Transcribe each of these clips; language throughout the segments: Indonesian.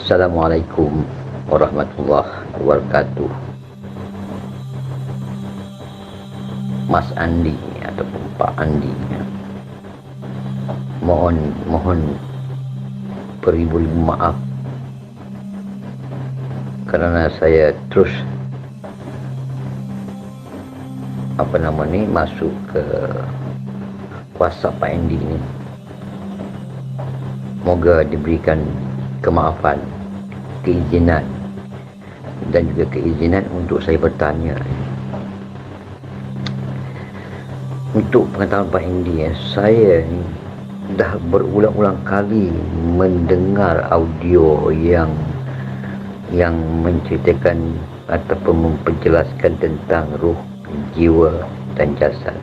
Assalamualaikum warahmatullahi wabarakatuh. Mas Andi ataupun Pak Andi, mohon beribu-ribu maaf karena saya terus masuk ke kuasa Pak Andi ini. Moga diberikan kemaafan, keizinan dan juga keizinan untuk saya bertanya. Untuk pengetahuan Pak Indi, saya ni dah berulang-ulang kali mendengar audio yang menceritakan ataupun memperjelaskan tentang ruh, jiwa dan jasad.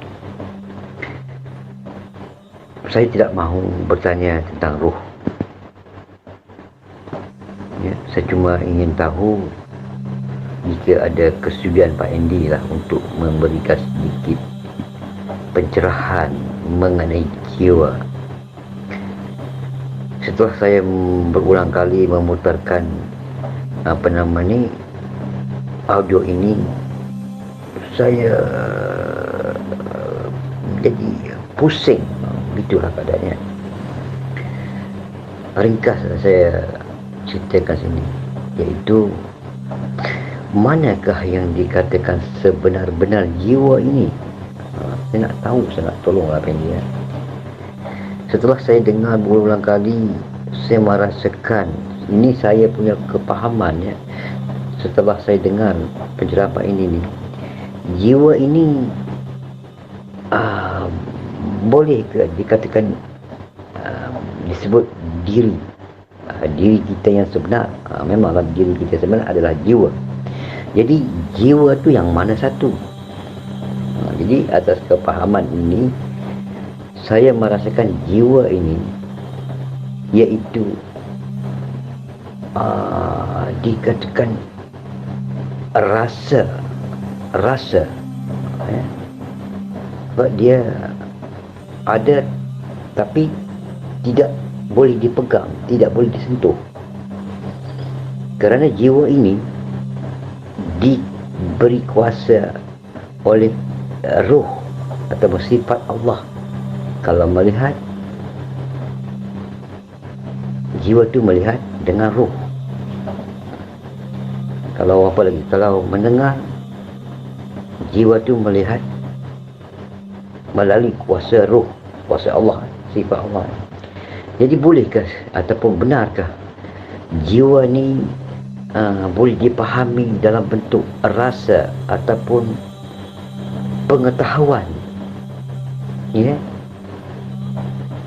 Saya tidak mahu bertanya tentang ruh. Saya cuma ingin tahu jika ada kesudian Pak Indi lah untuk memberikan sedikit pencerahan mengenai jiwa. Setelah saya berulang kali memutarkan audio ini, saya jadi pusing. Begitulah keadaannya. Ringkas saya ceritakan sini, iaitu manakah yang dikatakan sebenar-benar jiwa ini. Saya nak tahu, saya nak tolonglah Pak Indi. Setelah saya dengar berulang kali, saya merasakan, ini saya punya kepahaman setelah saya dengar pencerahan Pak Indi ni, jiwa ini boleh ke dikatakan disebut diri kita yang sebenar. Memanglah diri kita sebenar adalah jiwa. Jadi jiwa tu yang mana satu? Jadi atas kepahaman ini, saya merasakan jiwa ini iaitu dikatakan rasa sebab dia ada tapi tidak boleh dipegang, tidak boleh disentuh, kerana jiwa ini diberi kuasa oleh ruh atau sifat Allah. Kalau melihat, jiwa tu melihat dengan ruh. Kalau mendengar, jiwa tu melihat melalui kuasa ruh, kuasa Allah, sifat Allah. Jadi bolehkah ataupun benarkah jiwa ni boleh dipahami dalam bentuk rasa ataupun pengetahuan?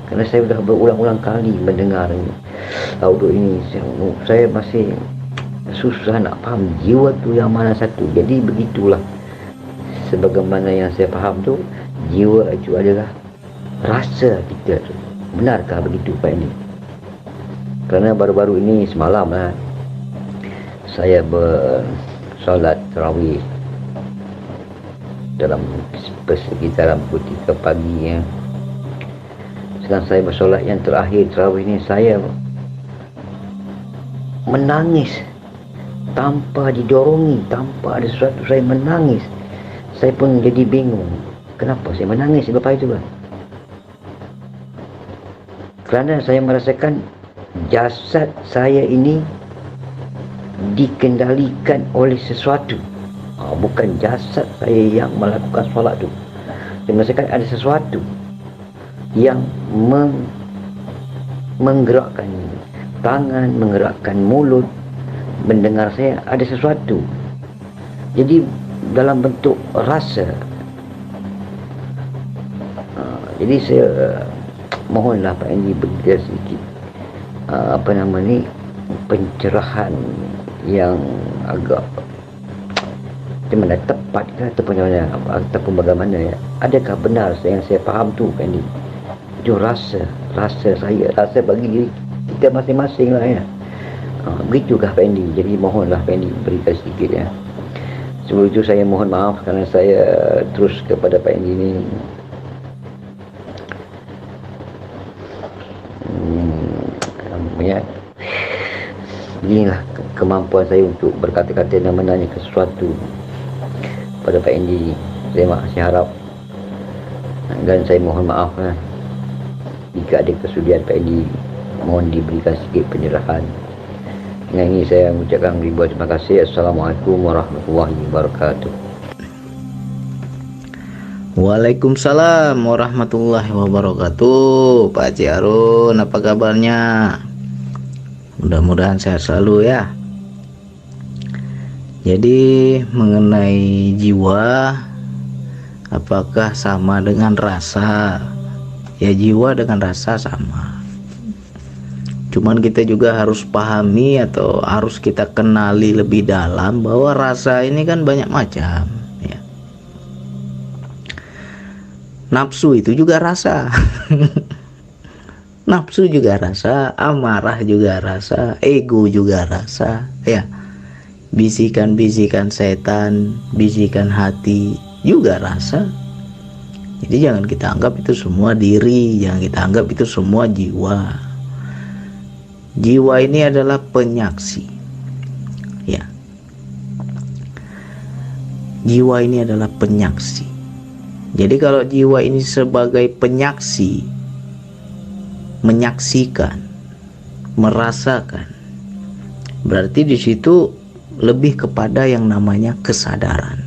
Kerana saya sudah berulang-ulang kali mendengar audio ini, saya masih susah nak faham jiwa tu yang mana satu. Jadi begitulah, sebagaimana yang saya faham tu, jiwa itu adalah rasa kita tu. Benarkah begitu Pak Indi? Kerana baru-baru ini semalam saya bersolat tarawih dalam persekitaran pukul 3 pagi Sedang saya bersolat yang terakhir tarawih ini, saya menangis tanpa didorongi, tanpa ada sesuatu. Saya menangis. Saya pun jadi bingung, kenapa saya menangis lepas itu kerana saya merasakan jasad saya ini dikendalikan oleh sesuatu. Bukan jasad saya yang melakukan solat tu. Saya merasakan ada sesuatu yang menggerakkan tangan, menggerakkan mulut, mendengar saya, ada sesuatu. Jadi dalam bentuk rasa. Jadi saya mohonlah Pak Indi beri sedikit pencerahan yang agak macam mana, tepat ke ataupun bagaimana adakah benar yang saya faham tu Pak Indi? Itu rasa saya, rasa bagi diri kita masing-masing lah begitukah Pak Indi? Jadi mohonlah Pak Indi berikan sedikit Sebelum itu saya mohon maaf kerana saya terus kepada Pak Indi ni inilah kemampuan saya untuk berkata-kata dan menanyakan sesuatu pada Pak Endi. Saya harap dan saya mohon maaf jika ada kesudian Pak Endi, mohon diberikan sedikit penyerahan. Dengan ini saya mengucapkan ribuan terima kasih. Assalamualaikum warahmatullahi wabarakatuh. Waalaikumsalam warahmatullahi wabarakatuh. Pak Haji Harun, apa kabarnya? Mudah-mudahan sehat selalu ya. Jadi mengenai jiwa, apakah sama dengan rasa? Ya, jiwa dengan rasa sama. Cuman kita juga harus pahami atau harus kita kenali lebih dalam bahwa rasa ini kan banyak macam ya. Nafsu itu juga rasa. Nafsu juga rasa, amarah juga rasa, ego juga rasa ya. Bisikan-bisikan setan, bisikan hati juga rasa. Jadi jangan kita anggap itu semua diri, jangan kita anggap itu semua jiwa. Jiwa ini adalah penyaksi ya. Jiwa ini adalah penyaksi. Jadi kalau jiwa ini sebagai penyaksi, menyaksikan, merasakan, berarti di situ lebih kepada yang namanya kesadaran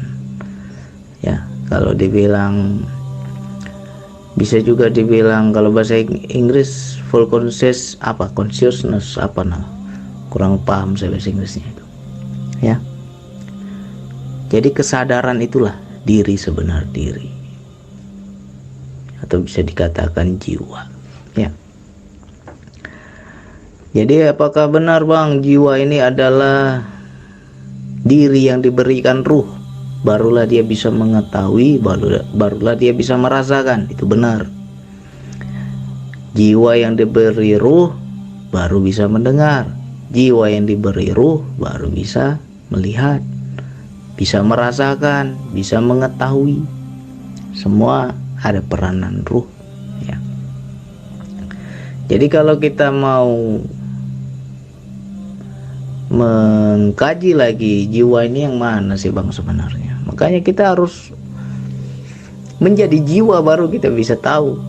ya. Kalau dibilang, bisa juga dibilang kalau bahasa Inggris full consciousness kurang paham saya bahasa Inggrisnya itu ya. Jadi kesadaran itulah diri sebenar diri, atau bisa dikatakan jiwa ya. Jadi apakah benar Bang, jiwa ini adalah diri yang diberikan ruh, barulah dia bisa mengetahui, barulah dia bisa merasakan? Itu benar. Jiwa yang diberi ruh baru bisa mendengar, jiwa yang diberi ruh baru bisa melihat, bisa merasakan, bisa mengetahui. Semua ada peranan ruh ya. Jadi kalau kita mau mengkaji lagi jiwa ini yang mana sih Bang sebenarnya, makanya kita harus menjadi jiwa baru kita bisa tahu.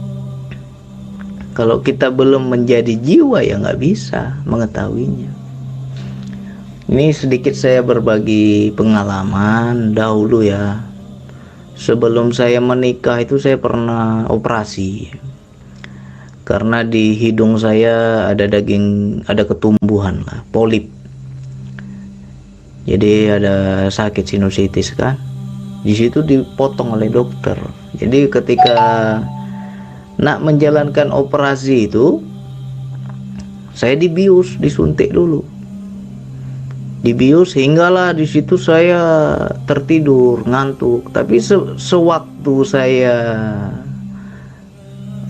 Kalau kita belum menjadi jiwa ya nggak bisa mengetahuinya. Ini sedikit saya berbagi pengalaman dahulu ya. Sebelum saya menikah itu saya pernah operasi karena di hidung saya ada ada ketumbuhan lah, polip. Jadi ada sakit sinusitis kan, di situ dipotong oleh dokter. Jadi ketika nak menjalankan operasi itu, saya dibius, disuntik dulu, dibius hinggalah di situ saya tertidur, ngantuk. Tapi sewaktu saya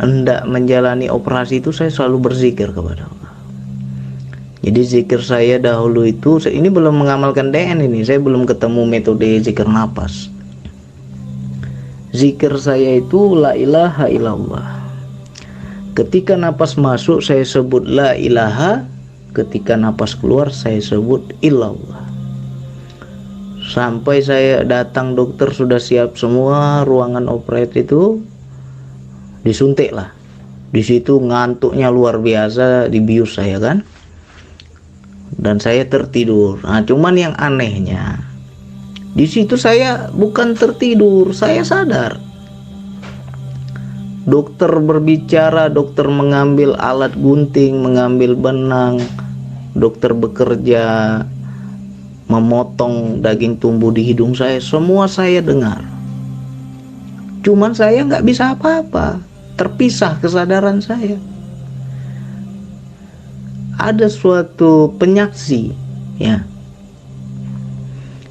hendak menjalani operasi itu, saya selalu berzikir kepada Allah. Jadi zikir saya dahulu itu, ini belum mengamalkan DN ini, saya belum ketemu metode zikir napas. Zikir saya itu la ilaha illallah. Ketika napas masuk saya sebut la ilaha, ketika napas keluar saya sebut illallah. Sampai saya datang, dokter sudah siap semua, ruangan operasi itu disuntik lah. Di situ ngantuknya luar biasa, dibius saya kan. Dan saya tertidur. Nah, cuman yang anehnya di situ saya bukan tertidur, saya sadar. Dokter berbicara, dokter mengambil alat gunting, mengambil benang, dokter bekerja memotong daging tumbuh di hidung saya, semua saya dengar. Cuman saya nggak bisa apa-apa, terpisah kesadaran saya. Ada suatu penyaksi ya,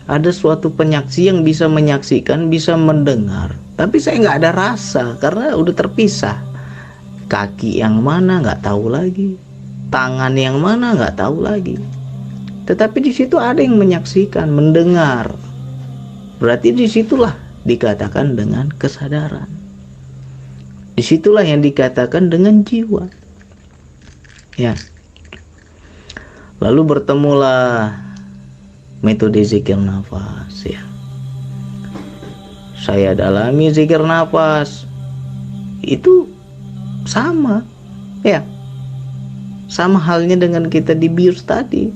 ada suatu penyaksi yang bisa menyaksikan, bisa mendengar, tapi saya nggak ada rasa karena udah terpisah. Kaki yang mana nggak tahu lagi, tangan yang mana nggak tahu lagi, tetapi di situ ada yang menyaksikan, mendengar. Berarti disitulah dikatakan dengan kesadaran, disitulah yang dikatakan dengan jiwa ya. Lalu bertemulah metode zikir nafas ya. Saya dalami zikir nafas, itu sama ya, sama halnya dengan kita dibius tadi.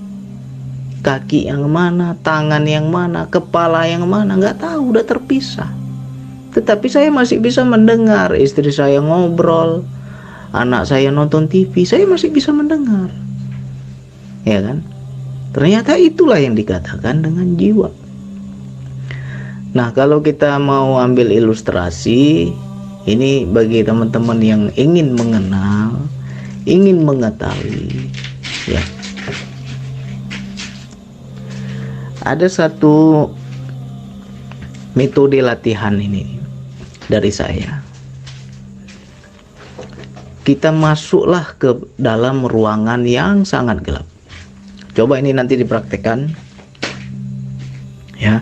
Kaki yang mana, tangan yang mana, kepala yang mana, nggak tahu, udah terpisah. Tetapi saya masih bisa mendengar istri saya ngobrol, anak saya nonton TV, saya masih bisa mendengar, ya kan? Ternyata itulah yang dikatakan dengan jiwa. Nah, kalau kita mau ambil ilustrasi, ini bagi teman-teman yang ingin mengenal, ingin mengetahui, ya. Ada satu metode latihan ini dari saya. Kita masuklah ke dalam ruangan yang sangat gelap. Coba ini nanti dipraktekkan, ya.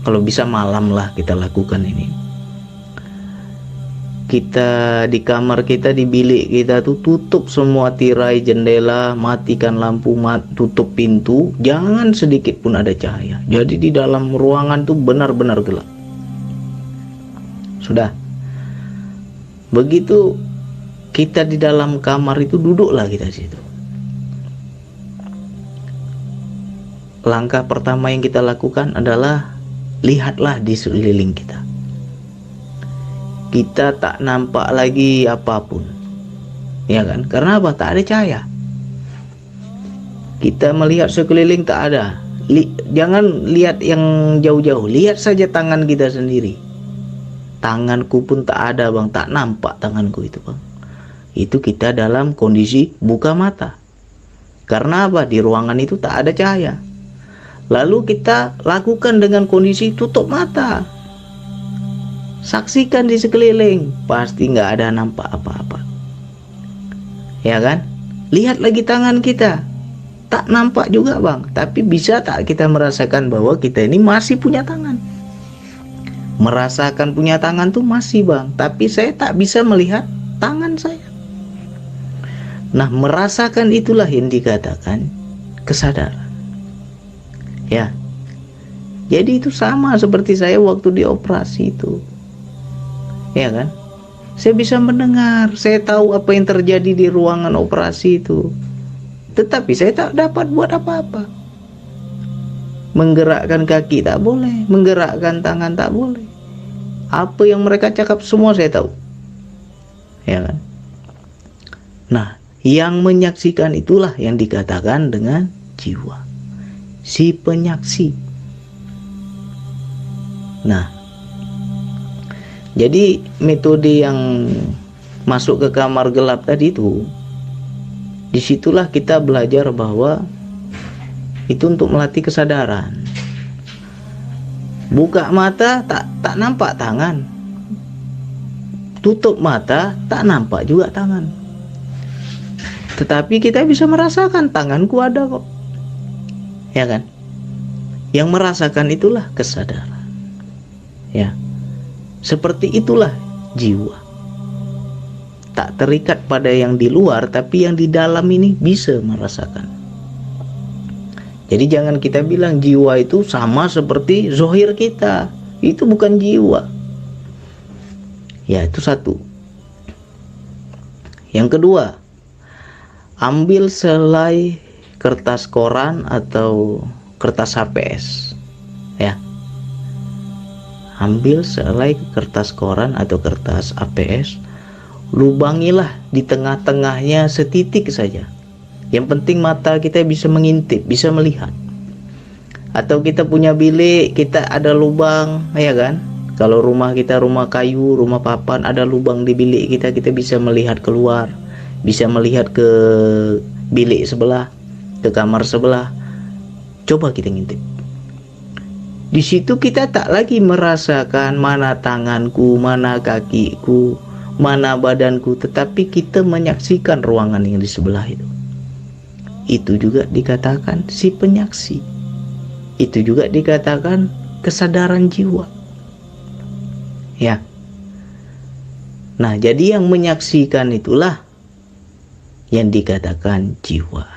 Kalau bisa malam lah kita lakukan ini. Kita di kamar kita, di bilik kita tuh tutup semua tirai jendela, matikan lampu, tutup pintu, jangan sedikit pun ada cahaya. Jadi di dalam ruangan tuh benar-benar gelap. Sudah. Begitu kita di dalam kamar itu, duduklah kita di situ. Langkah pertama yang kita lakukan adalah lihatlah di sekeliling kita. Kita tak nampak lagi apapun, ya kan? Karena apa? Tak ada cahaya. Kita melihat sekeliling tak ada. Jangan lihat yang jauh-jauh, lihat saja tangan kita sendiri. Tanganku pun tak ada, bang, tak nampak tanganku itu, bang. Itu kita dalam kondisi buka mata. Karena apa? Di ruangan itu tak ada cahaya. Lalu kita lakukan dengan kondisi tutup mata. Saksikan di sekeliling, pasti nggak ada nampak apa-apa, ya kan? Lihat lagi tangan kita, tak nampak juga, bang. Tapi bisa tak kita merasakan bahwa kita ini masih punya tangan? Merasakan punya tangan tuh masih, bang. Tapi saya tak bisa melihat tangan saya. Nah, merasakan itulah yang dikatakan kesadaran. Ya, jadi itu sama seperti saya waktu dioperasi itu, ya kan? Saya bisa mendengar, saya tahu apa yang terjadi di ruangan operasi itu, tetapi saya tak dapat buat apa-apa. Menggerakkan kaki tak boleh, menggerakkan tangan tak boleh. Apa yang mereka cakap semua saya tahu, ya kan? Nah, yang menyaksikan itulah yang dikatakan dengan jiwa, si penyaksi. Nah, jadi metode yang masuk ke kamar gelap tadi itu, disitulah kita belajar bahwa itu untuk melatih kesadaran. Buka mata tak nampak tangan, tutup mata tak nampak juga tangan, tetapi kita bisa merasakan tanganku ada kok, ya kan? Yang merasakan itulah kesadaran, ya. Seperti itulah jiwa, tak terikat pada yang di luar, tapi yang di dalam ini bisa merasakan. Jadi jangan kita bilang jiwa itu sama seperti zohir kita, itu bukan jiwa, ya. Itu satu. Yang kedua, ambil selai kertas koran atau kertas HPS, ya. Ambil selai kertas koran atau kertas APS, lubangilah di tengah-tengahnya setitik saja. Yang penting mata kita bisa mengintip, bisa melihat. Atau kita punya bilik, kita ada lubang, ya kan? Kalau rumah kita rumah kayu, rumah papan, ada lubang di bilik kita, kita bisa melihat keluar, bisa melihat ke bilik sebelah, ke kamar sebelah. Coba kita ngintip. Di situ kita tak lagi merasakan mana tanganku, mana kakiku, mana badanku, tetapi kita menyaksikan ruangan yang di sebelah itu. Itu juga dikatakan si penyaksi. Itu juga dikatakan kesadaran jiwa, ya. Nah, jadi yang menyaksikan itulah yang dikatakan jiwa.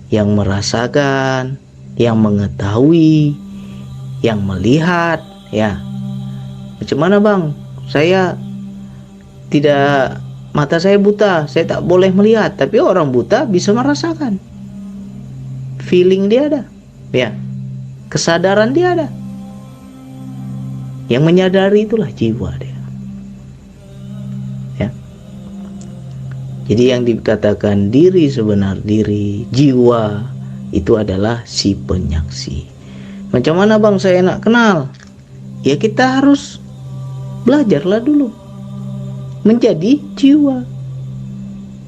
yang merasakan, yang mengetahui, yang melihat, ya. Macam mana bang? Saya tidak, mata saya buta, saya tak boleh melihat, tapi orang buta bisa merasakan. Feeling dia ada, ya. Kesadaran dia ada. Yang menyadari itulah jiwa dia. Ya. Jadi yang dikatakan diri sebenar diri, jiwa, itu adalah si penyaksi. Macam mana bang saya nak kenal? Ya kita harus belajarlah dulu menjadi jiwa.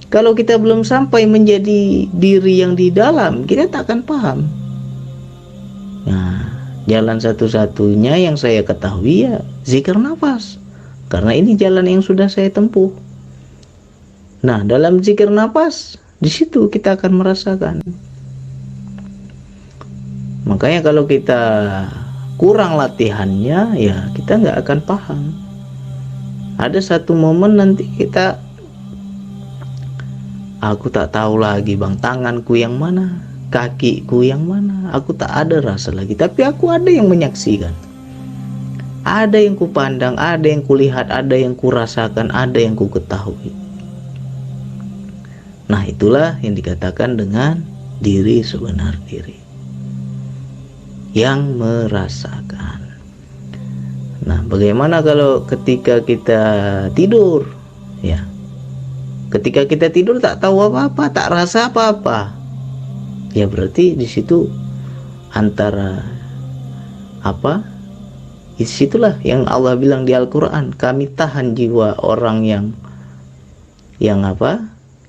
Kalau kita belum sampai menjadi diri yang di dalam, kita tak akan paham. Nah, jalan satu-satunya yang saya ketahui ya zikir nafas. Karena ini jalan yang sudah saya tempuh. Nah, dalam zikir nafas, di situ kita akan merasakan. Makanya kalau kita kurang latihannya, ya kita nggak akan paham. Ada satu momen nanti kita, aku tak tahu lagi bang, tanganku yang mana, kakiku yang mana, aku tak ada rasa lagi. Tapi aku ada yang menyaksikan. Ada yang kupandang, ada yang kulihat, ada yang kurasakan, ada yang ku ketahui. Nah itulah yang dikatakan dengan diri sebenar diri, yang merasakan. Nah bagaimana kalau ketika kita tidur, ya, ketika kita tidur tak tahu apa-apa, tak rasa apa-apa, ya berarti di situ antara apa? Disitulah yang Allah bilang di Al-Quran, kami tahan jiwa orang yang apa?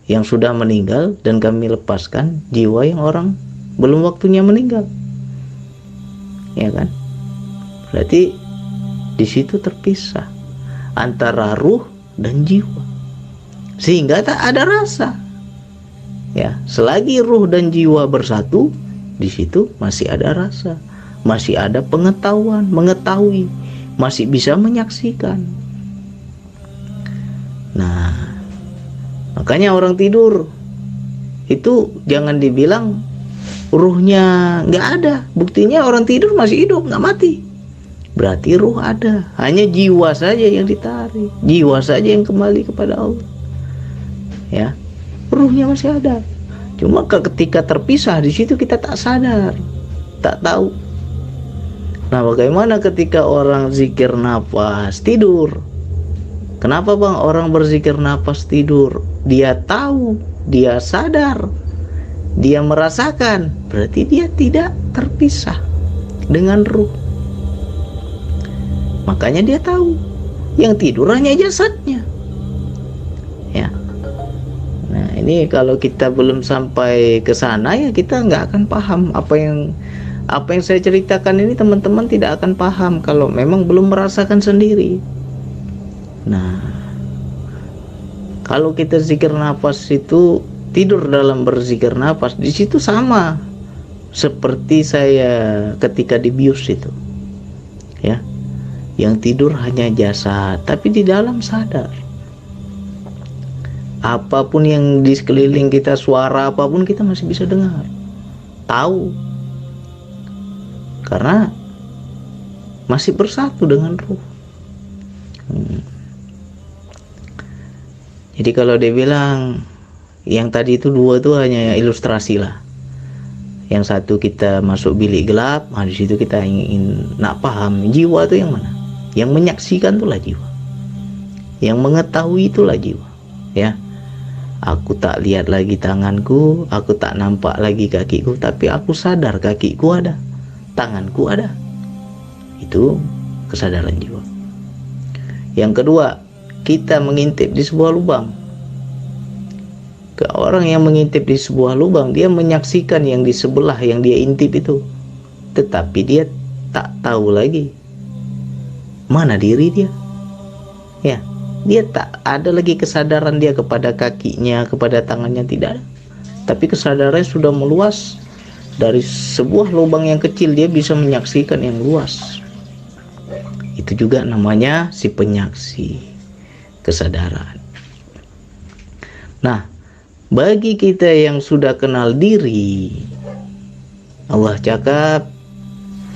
Yang sudah meninggal, dan kami lepaskan jiwa yang orang belum waktunya meninggal. Ya kan? Berarti di situ terpisah antara ruh dan jiwa, sehingga tak ada rasa. Ya, selagi ruh dan jiwa bersatu, di situ masih ada rasa, masih ada pengetahuan, mengetahui, masih bisa menyaksikan. Nah, makanya orang tidur itu jangan dibilang ruhnya nggak ada. Buktinya orang tidur masih hidup, nggak mati. Berarti ruh ada, hanya jiwa saja yang ditarik, jiwa saja yang kembali kepada Allah. Ya, ruhnya masih ada. Cuma ketika terpisah, di situ kita tak sadar, tak tahu. Nah, bagaimana ketika orang zikir nafas tidur? Kenapa bang orang berzikir nafas tidur? Dia tahu, dia sadar, dia merasakan, berarti dia tidak terpisah dengan ruh. Makanya dia tahu yang tidur hanya jasadnya. Ya. Nah ini kalau kita belum sampai ke sana, ya kita nggak akan paham apa yang saya ceritakan ini. Teman-teman tidak akan paham kalau memang belum merasakan sendiri. Nah, kalau kita zikir nafas itu tidur dalam berzikir nafas, di situ sama seperti saya ketika dibius itu, ya, yang tidur hanya jasad, tapi di dalam sadar. Apapun yang di sekeliling kita, suara apapun kita masih bisa dengar, tahu, karena masih bersatu dengan ruh. Jadi kalau dia bilang yang tadi itu dua itu hanya ilustrasi lah. Yang satu kita masuk bilik gelap, nah di situ kita ingin nak paham jiwa itu yang mana. Yang menyaksikan itulah jiwa. Yang mengetahui itulah jiwa. Ya, aku tak lihat lagi tanganku, aku tak nampak lagi kakiku, tapi aku sadar kakiku ada, tanganku ada. Itu kesadaran jiwa. Yang kedua, kita mengintip di sebuah lubang. Ke orang yang mengintip di sebuah lubang, dia menyaksikan yang di sebelah yang dia intip itu, tetapi dia tak tahu lagi mana diri dia. Ya, dia tak ada lagi kesadaran dia kepada kakinya, kepada tangannya, tidak ada. Tapi kesadarannya sudah meluas. Dari sebuah lubang yang kecil dia bisa menyaksikan yang luas. Itu juga namanya si penyaksi, kesadaran. Nah, Bagi kita yang sudah kenal diri, Allah cakap,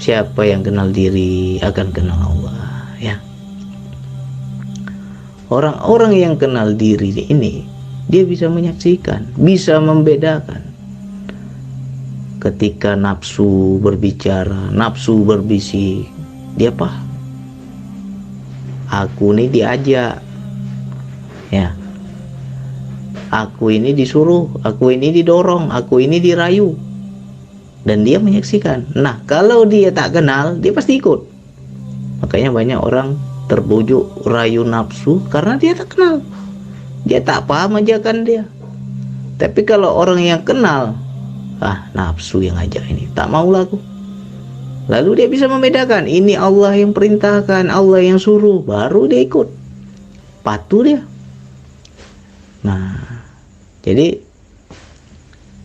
siapa yang kenal diri akan kenal Allah, ya. Orang-orang yang kenal diri ini, dia bisa menyaksikan, bisa membedakan. Ketika nafsu berbicara, nafsu berbisik, dia paham. Aku ini diajak, ya. Aku ini disuruh, aku ini didorong, aku ini dirayu. Dan dia menyaksikan. Nah, kalau dia tak kenal, dia pasti ikut. Makanya banyak orang terbujuk rayu nafsu karena dia tak kenal. Dia tak paham ajakan dia. Tapi kalau orang yang kenal, nafsu yang ajak ini, tak maulah aku. Lalu dia bisa membedakan, ini Allah yang perintahkan, Allah yang suruh, baru dia ikut. Patuh dia. Nah, jadi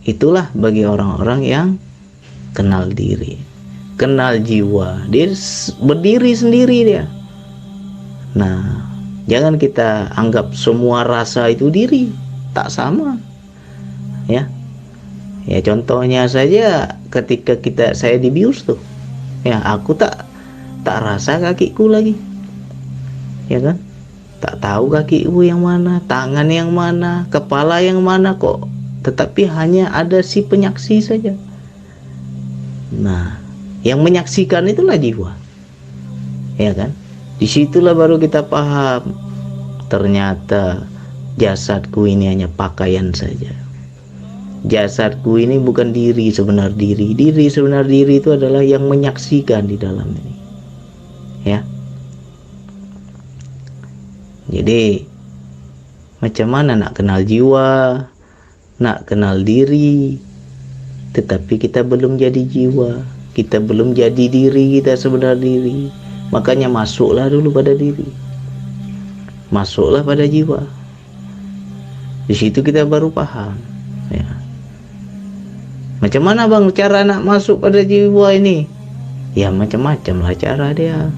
itulah bagi orang-orang yang kenal diri, kenal jiwa. Dia berdiri sendiri dia. Nah, jangan kita anggap semua rasa itu diri, tak sama. Ya. Ya, contohnya saja ketika saya dibius tuh. Ya, aku tak rasa kakiku lagi. Ya kan? Tak tahu kakiku yang mana, tangan yang mana, kepala yang mana kok. Tetapi hanya ada si penyaksi saja. Nah, yang menyaksikan itulah jiwa. Ya kan? Disitulah baru kita paham. Ternyata jasadku ini hanya pakaian saja. Jasadku ini bukan diri sebenar diri. Diri sebenar diri itu adalah yang menyaksikan di dalam ini. Ya. Jadi macam mana nak kenal jiwa, nak kenal diri, tetapi kita belum jadi jiwa, kita belum jadi diri kita sebenar diri. Makanya masuklah dulu pada diri, masuklah pada jiwa. Di situ kita baru paham. Ya. Macam mana bang cara nak masuk pada jiwa ini? Ya macam-macam lah cara dia.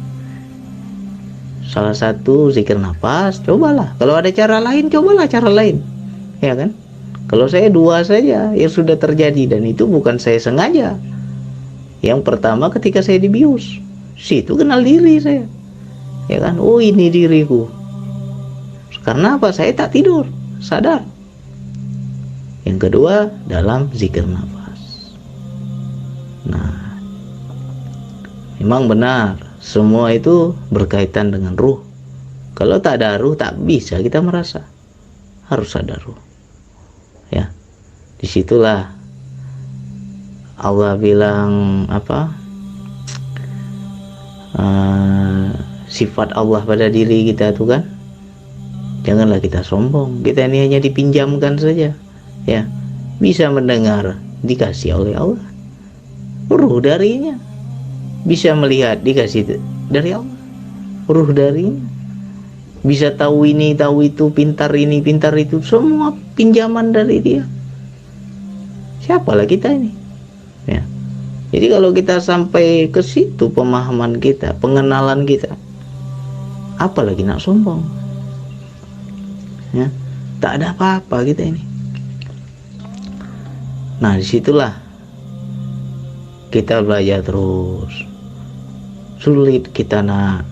Salah satu zikir nafas, cobalah. Kalau ada cara lain, cobalah cara lain. Ya kan? Kalau saya 2 saja yang sudah terjadi, dan itu bukan saya sengaja. Yang pertama ketika saya dibius, situ kenal diri saya. Ya kan? Oh, ini diriku. Karena apa? Saya tak tidur, sadar. Yang kedua dalam zikir nafas. Nah, memang benar, semua itu berkaitan dengan ruh. Kalau tak ada ruh, tak bisa kita merasa. Harus ada ruh. Ya, disitulah Allah bilang apa? Sifat Allah pada diri kita tuh kan. Janganlah kita sombong. Kita ini hanya dipinjamkan saja. Ya, bisa mendengar, dikasih oleh Allah. Ruh darinya. Bisa melihat, dikasih dari Allah. Ruh darinya. Bisa tahu ini, tahu itu, pintar ini, pintar itu, semua pinjaman dari dia. Siapalah kita ini? Ya. Jadi kalau kita sampai ke situ pemahaman kita, pengenalan kita, apalagi nak sombong? Ya, tak ada apa-apa kita ini. Nah, disitulah kita belajar terus. Sulit kita nak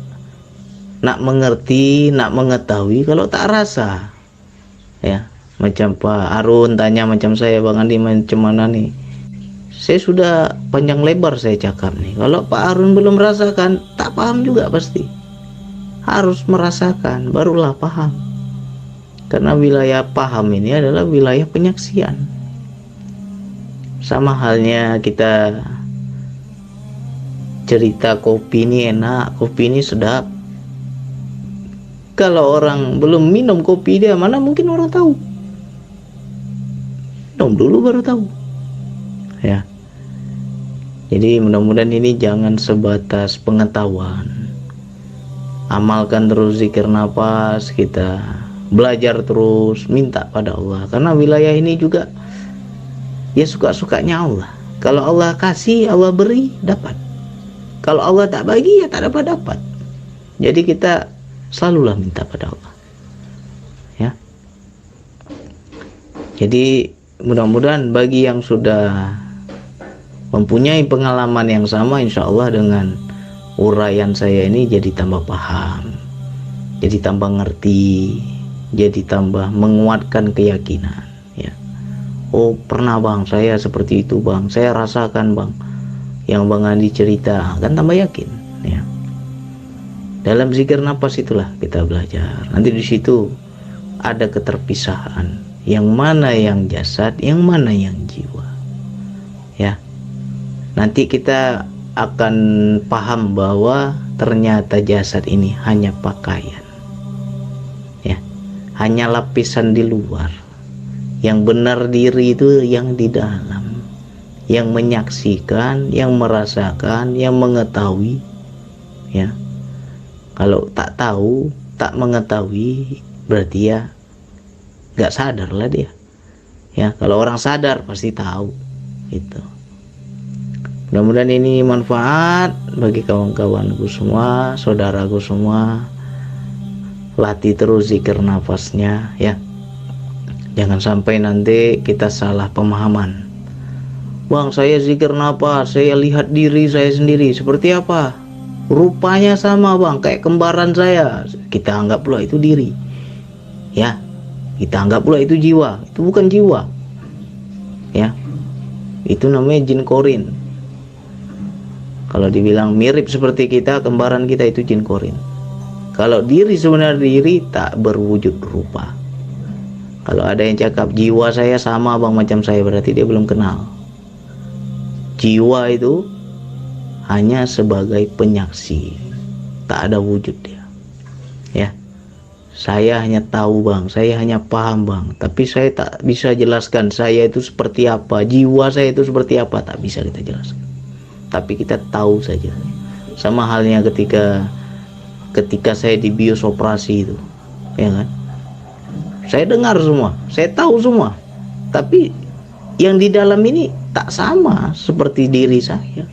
mengerti, nak mengetahui kalau tak rasa. Ya, macam Pak Arun tanya macam saya, Bang Andi macam mana nih? Saya sudah panjang lebar saya cakap nih. Kalau Pak Arun belum merasakan, tak paham juga pasti. Harus merasakan, barulah paham. Karena wilayah paham ini adalah wilayah penyaksian. Sama halnya kita cerita kopi ini enak, kopi ini sedap. Kalau orang belum minum kopi dia, mana mungkin orang tahu. Minum dulu baru tahu. Ya. Jadi mudah-mudahan ini jangan sebatas pengetahuan. Amalkan terus zikir nafas, kita belajar terus, minta pada Allah. Karena wilayah ini juga ya suka-sukanya Allah. Kalau Allah kasih, Allah beri, dapat. Kalau Allah tak bagi, ya tak dapat. Jadi kita selalulah minta pada Allah. Ya. Jadi mudah-mudahan bagi yang sudah mempunyai pengalaman yang sama, insya Allah dengan uraian saya ini jadi tambah paham, jadi tambah ngerti, jadi tambah menguatkan keyakinan, ya. Oh pernah bang, saya seperti itu bang, saya rasakan bang yang bang Andi cerita, kan tambah yakin, ya. Dalam zikir nafas itulah kita belajar. Nanti di situ ada keterpisahan, yang mana yang jasad, yang mana yang jiwa, ya. Nanti kita akan paham bahwa ternyata jasad ini hanya pakaian, ya, hanya lapisan di luar. Yang benar diri itu yang di dalam, yang menyaksikan, yang merasakan, yang mengetahui, ya. Kalau tak tahu, tak mengetahui, berarti ya nggak sadar lah dia, ya. Kalau orang sadar pasti tahu, gitu. Mudah-mudahan ini manfaat bagi kawan-kawanku semua, saudaraku semua. Latih terus zikir nafasnya, ya. Jangan sampai nanti kita salah pemahaman. Bang, saya zikir nafas, saya lihat diri saya sendiri seperti apa, rupanya sama bang, kayak kembaran saya. Kita anggap pula itu diri, ya. Kita anggap pula itu jiwa. Itu bukan jiwa, ya. Itu namanya jin korin. Kalau dibilang mirip seperti kita, kembaran kita itu jin korin. Kalau diri sebenarnya diri tak berwujud rupa. Kalau ada yang cakap jiwa saya sama bang macam saya, berarti dia belum kenal. Jiwa itu hanya sebagai penyaksi, tak ada wujud dia, ya. Saya hanya tahu bang, saya hanya paham bang, tapi saya tak bisa jelaskan saya itu seperti apa, jiwa saya itu seperti apa, tak bisa kita jelaskan. Tapi kita tahu saja. Sama halnya ketika saya dibius operasi itu, ya kan. Saya dengar semua, saya tahu semua, tapi yang di dalam ini tak sama seperti diri saya,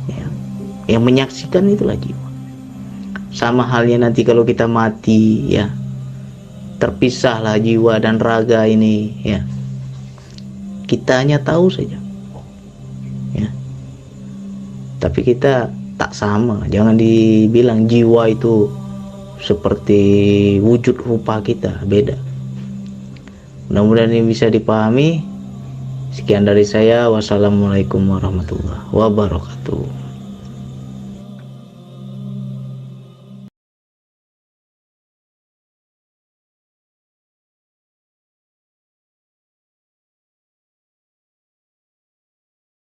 ya. Yang menyaksikan itulah jiwa. Sama halnya nanti kalau kita mati, ya, terpisahlah jiwa dan raga ini, ya. Kita hanya tahu saja, ya. Tapi kita tak sama. Jangan dibilang jiwa itu seperti wujud rupa kita, beda. Mudah-mudahan ini bisa dipahami. Sekian dari saya. Wassalamualaikum warahmatullahi wabarakatuh.